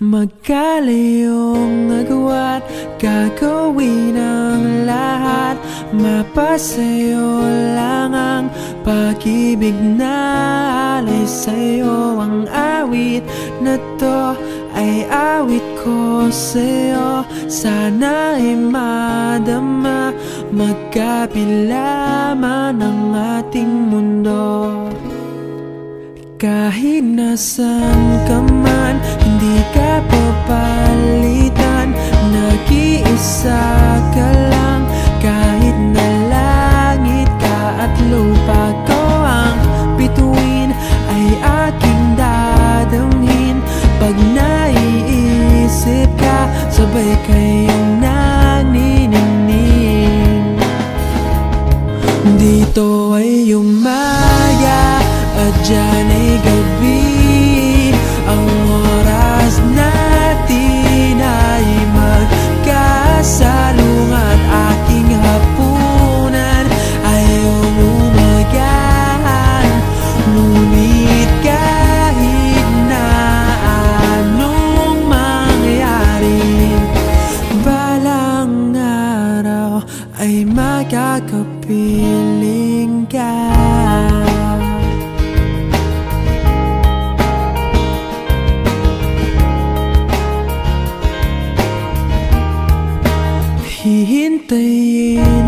Magkalayong agwat, gagawin ang lahat. Mapasayo lang ang pag-ibig na alay sa'yo. Ang awit na to ay awit ko sa'yo. Sana ay madama, magkabila man ang ating mundo. Kahit nasan ka man, hindi ka papalitan. Nag-iisa ka lang, kahit na langit ka at lupa ko ang bituin, ay aking dadamhin. Pag naiisip ka, sabay kayong naniningning. Dito ay umaya at dyan ay gabi. Ang oras natin ay magkasalungat. Aking hapunan ay umagahan. Ngunit kahit na anong mangyari, balang araw ay magkakapiling ka. Hihintayin